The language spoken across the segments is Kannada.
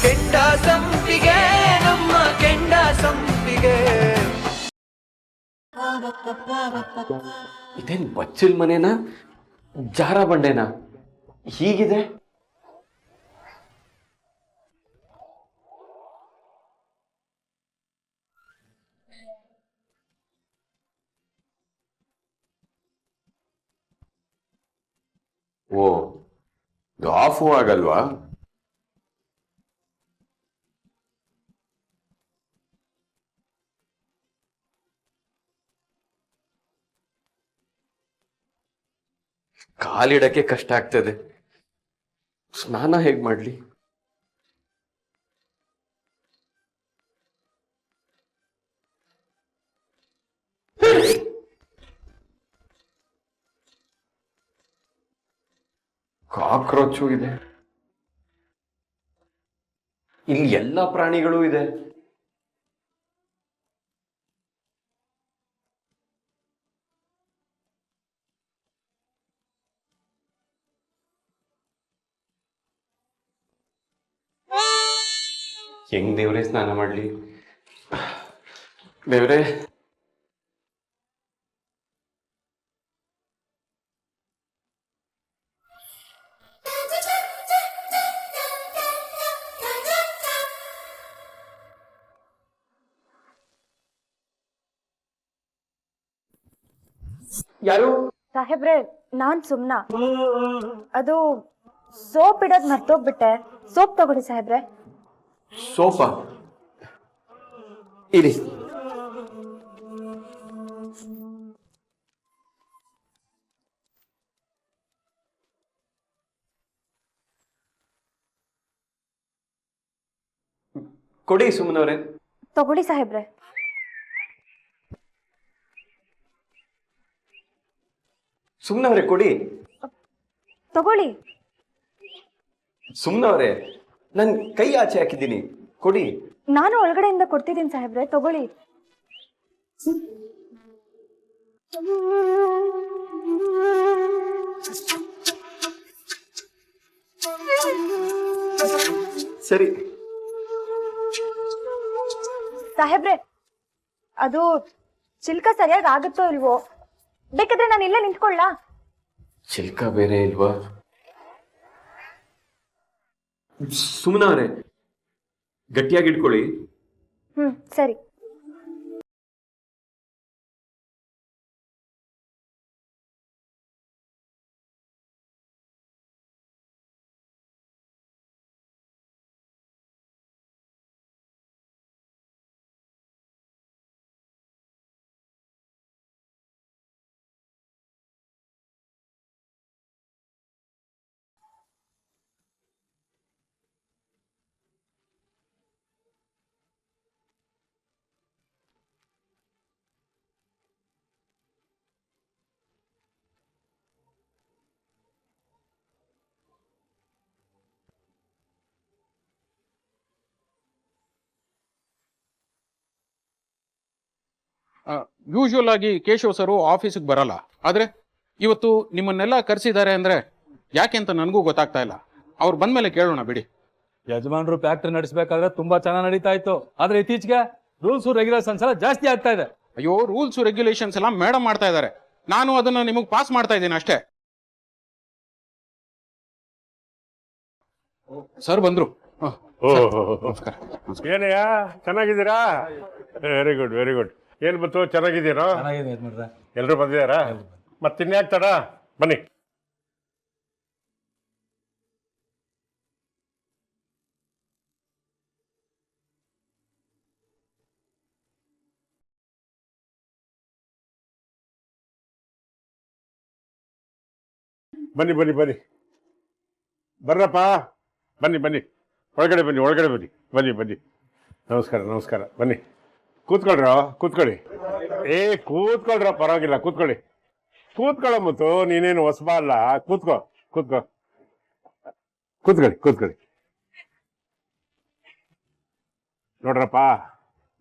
ಕೆಂಡ ಸಂಪಿಗೆ ನಮ್ಮ ಕೆಂಡ ಸಂಪಿಗೆ. ಇದೇನ್ ಬಚ್ಚಿಲ್ ಮನೇನಾ ಜಾರ ಬಂಡೆನಾ ಹೀಗಿದೆ? ಓ, ಇದು ಆಫು ಆಗಲ್ವಾ? ಕಾಲಿಡಕ್ಕೆ ಕಷ್ಟ ಆಗ್ತದೆ. ಸ್ನಾನ ಹೇಗ್ ಮಾಡ್ಲಿ? ಕಾಕ್ರೋಚು ಇದೆ, ಇಲ್ಲಿ ಎಲ್ಲ ಪ್ರಾಣಿಗಳು ಇದೆ. ಹೆಂಗ್ ದೇವ್ರೆ ಸ್ನಾನ ಮಾಡ್ಲಿ? ದೇವ್ರೆ, ಯಾರು? ಸಾಹೇಬ್ರೆ, ನಾನ್ ಸುಮ್ನಾ. ಅದು ಸೋಪ್ ಇಡೋದ್ ಮರ್ತೋಗ್ಬಿಟ್ಟೆ. ಸೋಪ್ ತಗೊಳ್ಳಿ ಸಾಹೇಬ್ರೆ. ಸೋಫಾ ಇರಿ. ಕೊಡಿ ಸುಮ್ಮನವ್ರೆ. ತಗೊಳ್ಳಿ ಸಾಹೇಬ್ರೆ. ಸುಮ್ಮನವ್ರೆ ಕೊಡಿ. ತಗೊಳ್ಳಿ. ಸುಮ್ಮನವ್ರೆ, ನನ್ ಕೈ ಆಚೆ ಹಾಕಿದ್ದೀನಿ, ಕೊಡಿ. ನಾನು ಒಳಗಡೆಯಿಂದ ಕೊಡ್ತಿದ್ದೀನಿ ಸಾಹೇಬ್ರೆ, ತಗೊಳ್ಳಿ. ಸರಿ ಸಾಹೇಬ್ರೆ, ಅದು ಚಿಲ್ಕ ಸರಿಯಾಗಿ ಆಗುತ್ತೋ ಇಲ್ವೋ, ಬೇಕಾದ್ರೆ ನಾನು ಇಲ್ಲೇ ನಿಂತ್ಕೊಳ್ಳ? ಚಿಲ್ಕ ಬೇರೆ ಇಲ್ವಾ? ಸುಮ್ಮನವ್ರೆ, ಗಟ್ಟಿಯಾಗಿ ಇಟ್ಕೊಳ್ಳಿ. ಸರಿ. ಯೂಶುವಲ್ ಆಗಿ ಕೇಶವ್ ಸರು ಆಫೀಸಿಗೆ ಬರಲ್ಲ, ಆದ್ರೆ ಇವತ್ತು ನಿಮ್ಮನ್ನೆಲ್ಲ ಕರೆಸಿದ್ದಾರೆ ಅಂದ್ರೆ ಯಾಕೆ ಅಂತ ನನಗೂ ಗೊತ್ತಾಗ್ತಾ ಇಲ್ಲ. ಅವ್ರು ಬಂದ್ಮೇಲೆ ಕೇಳೋಣ ಬಿಡಿ. ಯಜಮಾನರು ಫ್ಯಾಕ್ಟ್ರಿ ನಡೆಸಬೇಕಾದ್ರೆ ತುಂಬಾ ಚೆನ್ನಾಗಿ ನಡೀತಾ ಇತ್ತು, ಆದ್ರೆ ಇತ್ತೀಚೆಗೆ ರೂಲ್ಸ್ ರೆಗ್ಯುಲೇಷನ್ಸ್ ಎಲ್ಲ ಜಾಸ್ತಿ ಆಗ್ತಾ ಇದೆ. ಅಯ್ಯೋ, ರೂಲ್ಸ್ ರೆಗ್ಯುಲೇಷನ್ಸ್ ಎಲ್ಲ ಮೇಡಮ್ ಮಾಡ್ತಾ ಇದ್ದಾರೆ, ನಾನು ಅದನ್ನ ನಿಮಗೆ ಪಾಸ್ ಮಾಡ್ತಾ ಇದ್ದೀನಿ ಅಷ್ಟೇ. ಸರ್ ಬಂದ್ರು. ಏನಯ್ಯ, ಚೆನ್ನಾಗಿದ್ದೀರಾ? Very good very good. ಏನ್ ಬಂತು, ಚೆನ್ನಾಗಿದ್ದೀರಾ? ಎಲ್ರು ಬಂದಿದ್ದಾರಾ? ಮತ್ತಿನ್ಯಾಕ್ ತಡ, ಬನ್ನಿ. ಬನ್ನಿ ಬನ್ನಿ ಬನ್ನಿ ಬರ್ರಪ್ಪ, ಬನ್ನಿ ಬನ್ನಿ, ಒಳಗಡೆ ಬನ್ನಿ, ಒಳಗಡೆ ಬನ್ನಿ, ಬನ್ನಿ ಬನ್ನಿ. ನಮಸ್ಕಾರ ನಮಸ್ಕಾರ, ಬನ್ನಿ ಕೂತ್ಕೊಳ್ರ, ಕೂತ್ಕೊಳ್ಳಿ. ಕೂತ್ಕೊಳ್ರ, ಪರವಾಗಿಲ್ಲ, ಕೂತ್ಕೊಳ್ಳಿ. ಕೂತ್ಕೊಳ್ಳೋ ಮತ್ತು ನೀನೇನು ಹೊಸಬ ಅಲ್ಲ, ಕೂತ್ಕೋ ಕೂತ್ಕೋ, ಕೂತ್ಕೊಳ್ಳಿ ಕೂತ್ಕೊಳ್ಳಿ. ನೋಡ್ರಪ್ಪ,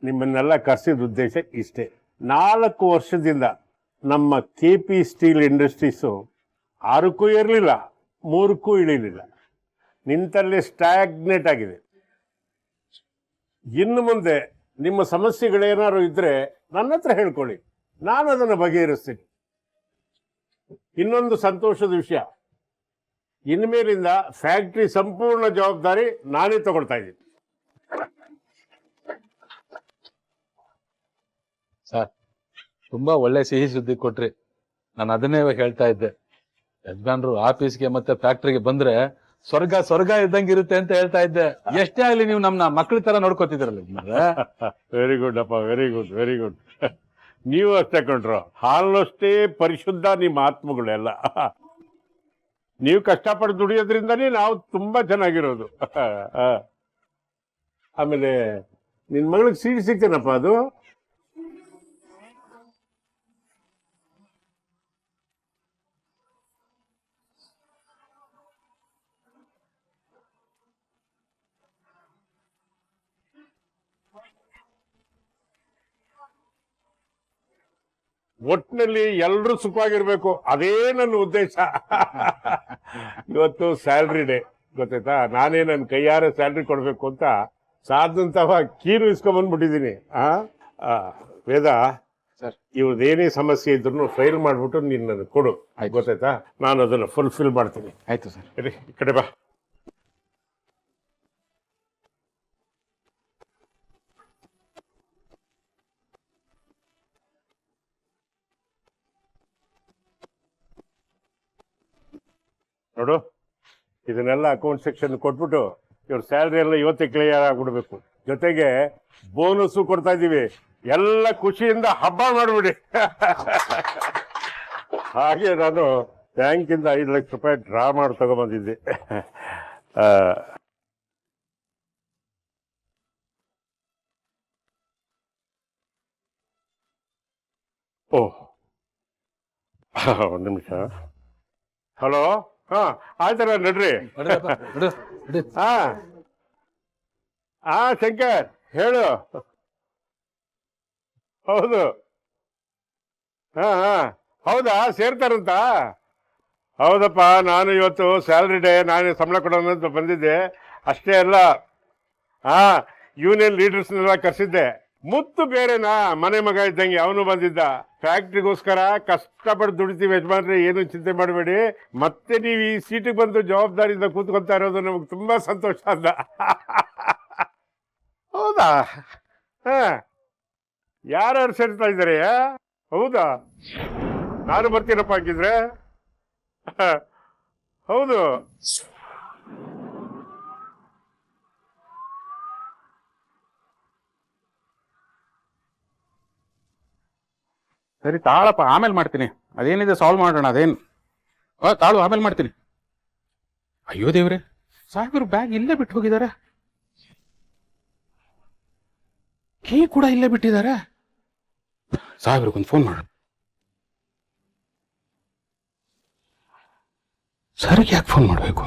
ನಿಮ್ಮನ್ನೆಲ್ಲ ಕರೆಸಿದ ಉದ್ದೇಶ ಇಷ್ಟೇ. 4 ವರ್ಷದಿಂದ ನಮ್ಮ KP ಸ್ಟೀಲ್ ಇಂಡಸ್ಟ್ರೀಸು 6ಕ್ಕೂ ಇರಲಿಲ್ಲ, 3ಕ್ಕೂ ಇಳಿಲಿಲ್ಲ, ನಿಂತಲ್ಲಿ ಸ್ಟ್ಯಾಗ್ನೇಟ್ ಆಗಿದೆ. ಇನ್ನು ಮುಂದೆ ನಿಮ್ಮ ಸಮಸ್ಯೆಗಳೇನಾದ್ರು ಇದ್ರೆ ನನ್ನ ಹತ್ರ ಹೇಳ್ಕೊಳ್ಳಿ, ನಾನು ಅದನ್ನು ಬಗೆಹರಿಸ್ತೀನಿ. ಇನ್ನೊಂದು ಸಂತೋಷದ ವಿಷಯ, ಇನ್ಮೇಲಿಂದ ಫ್ಯಾಕ್ಟ್ರಿ ಸಂಪೂರ್ಣ ಜವಾಬ್ದಾರಿ ನಾನೇ ತಗೊಳ್ತಾ ಇದ್ದೀನಿ. ಸರ್ ತುಂಬಾ ಒಳ್ಳೆ ಸಿಹಿ ಸುದ್ದಿ ಕೊಟ್ರಿ. ನಾನು ಅದನ್ನೇ ಇವಾಗ ಹೇಳ್ತಾ ಇದ್ದೆ. ಯಜಮಾನ್ರು ಆಫೀಸ್ಗೆ ಮತ್ತೆ ಫ್ಯಾಕ್ಟ್ರಿಗೆ ಬಂದ್ರೆ ಸ್ವರ್ಗ ಇದ್ದಂಗೆ ಇರುತ್ತೆ ಅಂತ ಹೇಳ್ತಾ ಇದ್ದೆ. ಎಷ್ಟೇ ಆಗ್ಲಿ ನೀವು ನಮ್ನ ಮಕ್ಳ ತರ ನೋಡ್ಕೋತಿದ್ರಲ್ಲ ಯಜಮಾನ್ರೆ. ವೆರಿ ಗುಡ್ ಅಪ್ಪ, ವೆರಿ ಗುಡ್, ವೆರಿ ಗುಡ್. ನೀವು ಅಷ್ಟೇ ಕೊಂಡ್ರು, ಹಾಲಷ್ಟೇ ಪರಿಶುದ್ಧ ನಿಮ್ಮ ಆತ್ಮಗಳೆಲ್ಲ. ನೀವು ಕಷ್ಟಪಟ್ಟು ದುಡಿಯೋದ್ರಿಂದನೇ ನಾವು ತುಂಬಾ ಚೆನ್ನಾಗಿರೋದು. ಆಮೇಲೆ ನಿನ್ ಮಗಳಿಗೆ ಸೀಟ್ ಸಿಗ್ತೇನಪ್ಪ ಅದು? ಒಟ್ಟಿನಲ್ಲಿ ಎಲ್ಲರೂ ಸುಖವಾಗಿರ್ಬೇಕು, ಅದೇ ನನ್ನ ಉದ್ದೇಶ. ಇವತ್ತು ಸ್ಯಾಲ್ರಿ ಡೇ ಗೊತ್ತಾಯ್ತಾ? ನಾನೇ ನನ್ನ ಕೈಯಾರೆ ಸ್ಯಾಲ್ರಿ ಕೊಡ್ಬೇಕು ಅಂತ ಸಾಧಂತವ ಕೀರು ಇಸ್ಕೊಂಡ್ಬಂದ್ಬಿಟ್ಟಿದ್ದೀನಿ. ವೇದ ಸರ್, ಇವ್ರದ್ದೇನೇ ಸಮಸ್ಯೆ ಇದ್ರು ಫೈಲ್ ಮಾಡ್ಬಿಟ್ಟು ನೀನು ನನಗೆ ಕೊಡು, ಗೊತ್ತಾಯ್ತಾ? ನಾನು ಅದನ್ನು ಫುಲ್ಫಿಲ್ ಮಾಡ್ತೀನಿ. ಆಯ್ತು ಸರ್. ಇರಿ, ಈ ಕಡೆ ಬಾ. ನೋಡು, ಇದನ್ನೆಲ್ಲ ಅಕೌಂಟ್ ಸೆಕ್ಷನ್ ಕೊಟ್ಬಿಟ್ಟು ಇವ್ರ ಸ್ಯಾಲ್ರಿ ಎಲ್ಲ ಇವತ್ತೇ ಕ್ಲಿಯರ್ ಆಗ್ಬಿಡ್ಬೇಕು. ಜೊತೆಗೆ ಬೋನಸ್ಸು ಕೊಡ್ತಾ ಇದ್ದೀವಿ. ಎಲ್ಲ ಖುಷಿಯಿಂದ ಹಬ್ಬ ಮಾಡ್ಬಿಡಿ. ಹಾಗೆ ನಾನು ಬ್ಯಾಂಕಿಂದ 5 ಲಕ್ಷ ರೂಪಾಯಿ ಡ್ರಾ ಮಾಡಿ ತಗೊಂಬಂದಿದ್ದೆ. ಓಹ್, ಒಂದು ನಿಮಿಷ. ಹಲೋ, ಆಯ್ತಲ್ಲ ನಡ್ರಿ. ಶಂಕರ್ ಹೇಳು. ಹೌದು, ಹೌದಾ, ಸೇರ್ತಾರಂತ? ಹೌದಪ್ಪ, ನಾನು ಇವತ್ತು ಸ್ಯಾಲ್ರಿ ಡೇ, ನಾನೇ ಸಂಬಳ ಕೊಡೋಣ ಅಂತ ಬಂದಿದ್ದೆ. ಅಷ್ಟೇ ಅಲ್ಲ, ಯೂನಿಯನ್ ಲೀಡರ್ಸ್ನೆಲ್ಲ ಕರೆಸಿದ್ದೆ. ಮುತ್ತು ಬೇರೆನಾ, ಮನೆ ಮಗ ಇದ್ದಂಗೆ ಅವನು ಬಂದಿದ್ದ. ಫ್ಯಾಕ್ಟ್ರಿಗೋಸ್ಕರ ಕಷ್ಟಪಟ್ಟು ದುಡಿತೀವಿ ಯಜಮಾನ್ರೆ, ಏನು ಚಿಂತೆ ಮಾಡಬೇಡಿ. ಮತ್ತೆ ನೀವು ಈ ಸೀಟಿಗೆ ಬಂದು ಜವಾಬ್ದಾರಿಯಿಂದ ಕೂತ್ಕೊಳ್ತಾ ಇರೋದು ನಮಗೆ ತುಂಬಾ ಸಂತೋಷ ಅಂದ. ಹೌದಾ? ಯಾರ್ಯಾರು ಸೇರ್ತಾ ಇದ್ದಾರೆ? ಹೌದಾ, ನಾನು ಬರ್ತೀನಪ್ಪ ಹಾಗಿದ್ರೆ. ಹೌದು, ಸರಿ ತಾಳಪ್ಪ, ಆಮೇಲೆ ಮಾಡ್ತೀನಿ. ಅದೇನಿದೆ ಸಾಲ್ವ್ ಮಾಡೋಣ. ಅದೇನು ತಾಳು, ಆಮೇಲೆ ಮಾಡ್ತೀನಿ. ಅಯ್ಯೋ ದೇವ್ರೆ, ಸಾಹೇಬ್ರು ಬ್ಯಾಗ್ ಇಲ್ಲೇ ಬಿಟ್ಟು ಹೋಗಿದ್ದಾರೆ. ಕೀ ಕೂಡ ಇಲ್ಲೇ ಬಿಟ್ಟಿದ್ದಾರೆ. ಸಾಹೇಬ್ರಿಗೊಂದು ಫೋನ್ ಮಾಡು. ಸರ್ಗೆ ಯಾಕೆ ಫೋನ್ ಮಾಡಬೇಕು?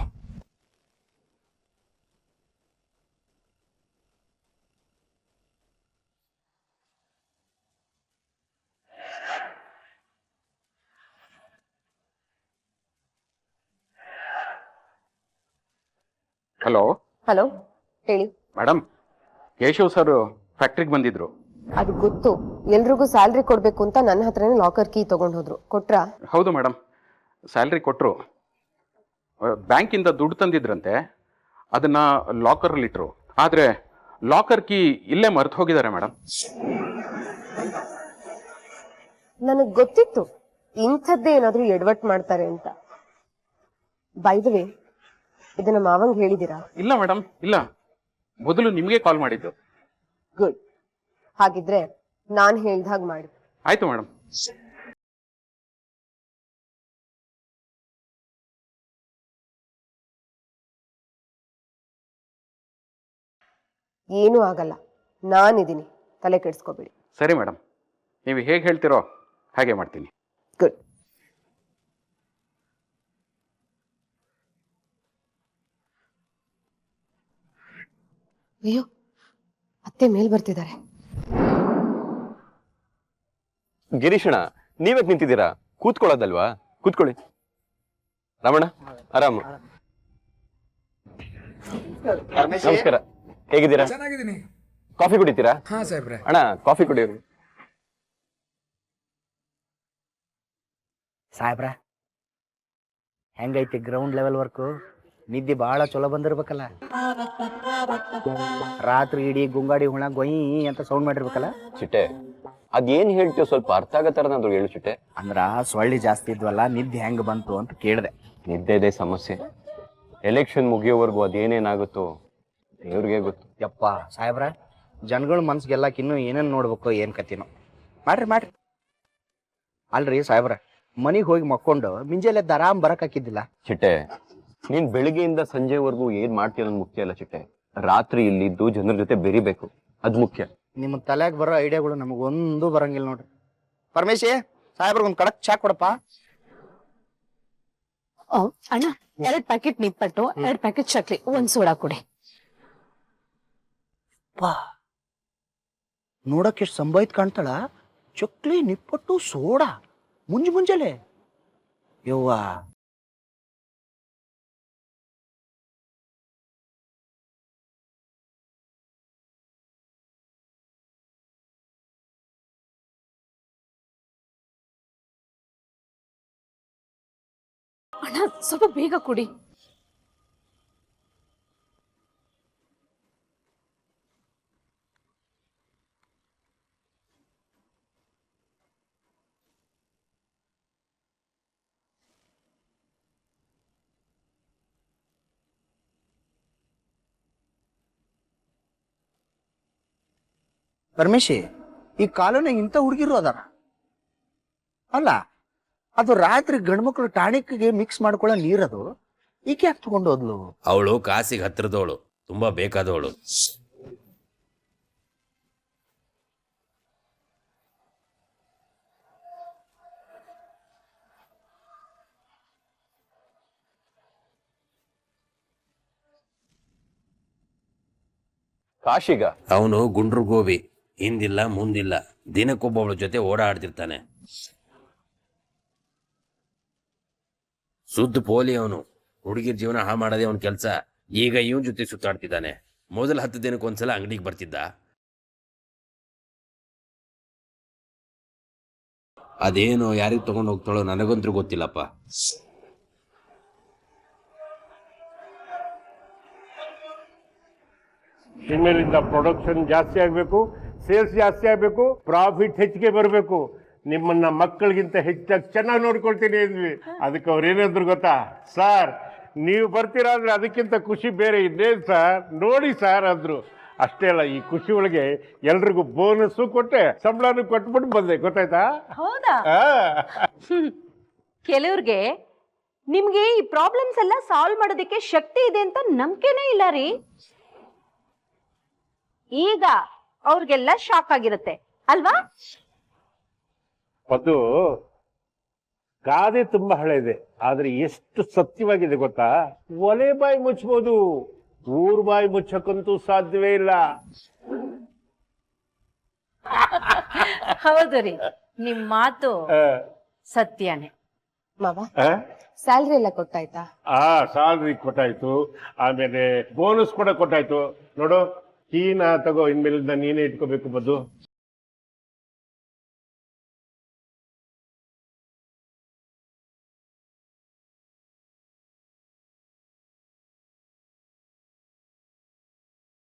ಹಲೋ ಹಲೋ, ಹೇಳಿ ಮೇಡಮ್, ಕೇಶವ್ ಸರ್ ಫ್ಯಾಕ್ಟ್ರಿಗೆ ಬಂದಿದ್ರು. ಅದು ಗೊತ್ತು. ಎಲ್ರಿಗೂ ಸ್ಯಾಲ್ರಿ ಕೊಡ್ಬೇಕು ಅಂತ ನನ್ನ ಹತ್ರನೇ ಲಾಕರ್ ಕೀ ತಗೊಂಡು ಹೋದ್ರು. ಕೊಟ್ರಾ? ಹೌದು ಮೇಡಮ್, ಸ್ಯಾಲ್ರಿ ಕೊಟ್ಟರು. ಬ್ಯಾಂಕಿಂದ ದುಡ್ಡು ತಂದಿದ್ರಂತೆ, ಅದನ್ನ ಲಾಕರಲ್ಲಿ ಇಟ್ರು. ಆದರೆ ಲಾಕರ್ ಕೀ ಇಲ್ಲೇ ಮರೆತು ಹೋಗಿದ್ದಾರೆ ಮೇಡಮ್. ನನಗೆ ಗೊತ್ತಿತ್ತು ಇಂಥದ್ದೇ ಏನಾದ್ರೂ ಎಡವಟ್ ಮಾಡ್ತಾರೆ ಅಂತ. ಬೈ ದ ವೇ, ಇದನ್ನ ಮಾವಂಗ್ ಹೇಳಿದೀರಾ? ಇಲ್ಲ ಮೇಡಮ್, ಇಲ್ಲ. ಮೊದಲು ನಿಮಗೆ ಕಾಲ್ ಮಾಡಿದ್ದು. ಗುಡ್. ಹಾಗಿದ್ರೆ ನಾನ್ ಹೇಳ್ದ ಹಾಗೆ ಮಾಡಿ. ಆಯ್ತು ಮೇಡಮ್. ಏನೂ ಆಗಲ್ಲ, ನಾನಿದ್ದೀನಿ, ತಲೆ ಕೆಡಿಸ್ಕೋಬೇಡಿ. ಸರಿ ಮೇಡಮ್, ನೀವು ಹೇಗೆ ಹೇಳ್ತೀರೋ ಹಾಗೆ ಮಾಡ್ತೀನಿ. ಗುಡ್. ಅಯ್ಯೋ, ಅತ್ತೆ ಮೇಲ್ ಬರ್ತಿದ್ದಾರೆ. ಗಿರೀಶಣ್ಣ, ನೀವೇ ನಿಂತಿದ್ದೀರಾ? ಕೂತ್ಕೊಳ್ಳೋದಲ್ವಾ? ಕೂತ್ಕೊಳ್ಳಿ. ರಮಣ, ಆರಾಮ? ನಮಸ್ಕಾರ, ಹೇಗಿದ್ದೀರಾ? ಚೆನ್ನಾಗಿದ್ದೀನಿ. ಕಾಫಿ ಕುಡಿತೀರಾ? ಹಾ ಸಾಹೇಬ್ರೆ. ಅಣ್ಣ ಕಾಫಿ ಕುಡಿಯೋರು. ಸಾಹೇಬ್ರ ಹೆಂಗೈತಿ ಗ್ರೌಂಡ್ ಲೆವೆಲ್ ವರ್ಕು? ನಿದ್ದೆ ಭಾಳ ಚಲೋ ಬಂದಿರ್ಬೇಕಲ್ಲ. ರಾತ್ರಿ ಇಡೀ ಗುಂಗಾಡಿ ಹುಣ ಗೊಯ್ ಅಂತ ಸೌಂಡ್ ಮಾಡಿರ್ಬೇಕಲ್ಲ. ಚಿಟ್ಟೆ ಅದೇನ್ ಹೇಳ್ತೀವಿ ಸ್ವಲ್ಪ ಅರ್ಥ ಆಗೋ ಥರನಾದ್ರು ಹೇಳು ಚಿಟ್ಟೆ. ಅಂದ್ರ ಸೊಳ್ಳಿ ಜಾಸ್ತಿ ಇದ್ವಲ್ಲ, ನಿದ್ದೆ ಹೆಂಗ್ ಬಂತು ಅಂತ ಕೇಳಿದೆ. ನಿದ್ದೆದೇ ಸಮಸ್ಯೆ. ಎಲೆಕ್ಷನ್ ಮುಗಿಯೋವರೆಗೂ ಅದೇನೇನಾಗುತ್ತೋ ದೇವ್ರಿಗೆ ಗೊತ್ತು. ಯಪ್ಪ ಸಾಹೇಬ್ರ, ಜನಗಳ ಮನ್ಸಿಗೆಲ್ಲಕ್ ಇನ್ನೂ ಏನೇನು ನೋಡ್ಬೇಕು ಏನ್ ಕತಿನೋ. ಮಾಡ್ರಿ. ಅಲ್ರಿ ಸಾಹೇಬ್ರ, ಮನಿಗೆ ಹೋಗಿ ಮಕ್ಕೊಂಡು ಮುಂಜಾನೆ ಆರಾಮ್ ಬರಕ್ ಹಾಕಿದ್ದಿಲ್ಲ. ಚಿಟ್ಟೆ ನೀನ್ ಬೆಳಿಗ್ಗೆಯಿಂದ ಸಂಜೆವರೆಗೂ ಏನ್ ಮಾಡ್ತೀಯ ಅನ್ನೋದು ಮುಖ್ಯ ಅಲ್ಲ ಚಿಟ್ಟೆ. ರಾತ್ರಿ ಇಲ್ಲಿದ್ದು ಜನರ ಜೊತೆ ಬೆರಿಬೇಕು, ಅದ್ ಮುಖ್ಯ. ನಿಮ್ಮ ತಲೆಯಾಗ ಬರೋ ಐಡಿಯಾಗಳು ನಮಗೊಂದು ಬರಂಗಿಲ್ಲ ನೋಡ್ರಿ. ಪರಮೇಶಿ, ಸಾಹೇಬ್ರಿಗೊಂದು ಕಡಕ್ ಚಾ ಕೊಡಪ್ಪ. ಅಣ್ಣ 2 ಪ್ಯಾಕೆಟ್ ನಿಪ್ಪಟ್ಟು, 2 ಪ್ಯಾಕೆಟ್ ಚಕ್ಲಿ, 1 ಸೋಡಾ ಕೊಡಿ. ನೋಡಕ್ ಎಷ್ಟು ಸಂಭಾಯ್ತು ಕಾಣ್ತಾಳ. ಚಕ್ಲಿ, ನಿಪ್ಪಟ್ಟು, ಸೋಡಾ ಮುಂಜಾನೆ ಯವ್ವ. ಅಣ್ಣ ಸ್ವಲ್ಪ ಬೇಗ ಕೊಡಿ. ಪರಮೇಶಿ, ಈ ಕಾಲೋನಾಗ ಇಂಥ ಹುಡುಗಿರು ಅದಾರ ಅಲ್ಲ. ಅದು ರಾತ್ರಿ ಗಂಡ್ಮಕ್ಳು ಟಾಣಿಕ್ಗೆ ಮಿಕ್ಸ್ ಮಾಡ್ಕೊಳ್ಳೋ ನೀರದು. ಈಕೆ ಯಾಕೆ ತಗೊಂಡು ಹೋದ್ಲು? ಅವಳು ಕಾಸಿಗೆ ಹತ್ತಿರದವಳು, ತುಂಬಾ ಬೇಕಾದವಳು. ಕಾಶಿಗ ಅವನು ಗುಂಡ್ರು ಗೋಬಿ, ಹಿಂದಿಲ್ಲ ಮುಂದಿಲ್ಲ, ದಿನಕ್ಕೊಬ್ಬವಳ ಜೊತೆ ಓಡಾಡ್ತಿರ್ತಾನೆ. ಸುದ್ದ ಪೋಲಿ ಅವನು. ಹುಡುಗಿರ್ ಜೀವನ ಹಾಳು ಮಾಡೋದೇ ಅವನ ಕೆಲಸ. ಈಗ ಇವನ್ ಜೊತೆ ಸುತ್ತಾಡ್ತಿದ್ದಾನೆ. ಮೊದಲ 10 ದಿನಕ್ಕೊಂದ್ಸಲ ಅಂಗಡಿಗೆ ಬರ್ತಿದ್ದ. ಅದೇನೋ ಯಾರಿಗೆ ತಗೊಂಡು ಹೋಗ್ತಾಳೋ ನನಗಂತೂ ಗೊತ್ತಿಲ್ಲಪ್ಪ. ಇನ್ಮೇಲಿಂದ ಪ್ರೊಡಕ್ಷನ್ ಜಾಸ್ತಿ ಆಗಬೇಕು, ಸೇಲ್ಸ್ ಜಾಸ್ತಿ ಆಗಬೇಕು, ಪ್ರಾಫಿಟ್ ಹೆಚ್ಚಿಗೆ ಬರಬೇಕು. ನಿಮ್ಮನ್ನ ಮಕ್ಕಳಿಗಿಂತ ಹೆಚ್ಚಾಗಿ ಚೆನ್ನಾಗಿ ನೋಡ್ಕೊಳ್ತೀನಿ ಅಂದ್ವಿ. ಅದಕ್ಕೆ ಅವ್ರು ಏನಾದ್ರು ಗೊತ್ತಾ, ಸರ್ ನೀವು ಬರ್ತೀರಾ ಅಂದ್ರೆ ಅದಕ್ಕಿಂತ ಖುಷಿ ಬೇರೆ ಇನ್ನೇನು ಸರ್, ನೋಡಿ ಸರ್ ಅಂದ್ರು. ಅಷ್ಟೇ ಅಲ್ಲ, ಈ ಖುಷಿ ಒಳಗೆ ಎಲ್ರಿಗೂ ಬೋನಸ್ಸು ಕೊಟ್ಟೆ, ಸಂಬಳನೂ ಕೊಟ್ಬಿಟ್ಟು ಬಂದೆ. ಗೊತ್ತಾಯ್ತಾ? ಹೌದಾ? ಕೆಲವ್ರಿಗೆ ನಿಮ್ಗೆ ಈ ಪ್ರಾಬ್ಲಮ್ಸ್ ಎಲ್ಲ ಸಾಲ್ವ್ ಮಾಡೋದಕ್ಕೆ ಶಕ್ತಿ ಇದೆ ಅಂತ ನಂಬಿಕೆನೇ ಇಲ್ಲ ರೀ. ಈಗ ಅವ್ರಿಗೆಲ್ಲ ಶಾಕ್ ಆಗಿರುತ್ತೆ ಅಲ್ವಾ? ಅದು ಗಾದೆ ತುಂಬಾ ಹಳೆಇದೆ, ಆದ್ರೆ ಎಷ್ಟು ಸತ್ಯವಾಗಿದೆ ಗೊತ್ತಾ. ಒಲೆ ಬಾಯಿ ಮುಚ್ಚಬಹುದು, ಊರ್ ಬಾಯಿ ಮುಚ್ಚಕ್ಕಂತೂ ಸಾಧ್ಯವೇ ಇಲ್ಲ. ಹೌದು ರೀ, ನಿಮ್ ಮಾತು ಸತ್ಯನೇ. ಮಾವ, ಸ್ಯಾಲ್ರಿ ಎಲ್ಲ ಕೊಟ್ಟಾಯ್ತಾ? ಸ್ಯಾಲ್ರಿ ಕೊಟ್ಟಾಯ್ತು, ಆಮೇಲೆ ಬೋನಸ್ ಕೂಡ ಕೊಟ್ಟಾಯ್ತು. ನೋಡು, ಕೀನ ತಗೋ, ಇನ್ಮೇಲಿಂದ ನೀನೇ ಇಟ್ಕೋಬೇಕು ಬದ್ದು.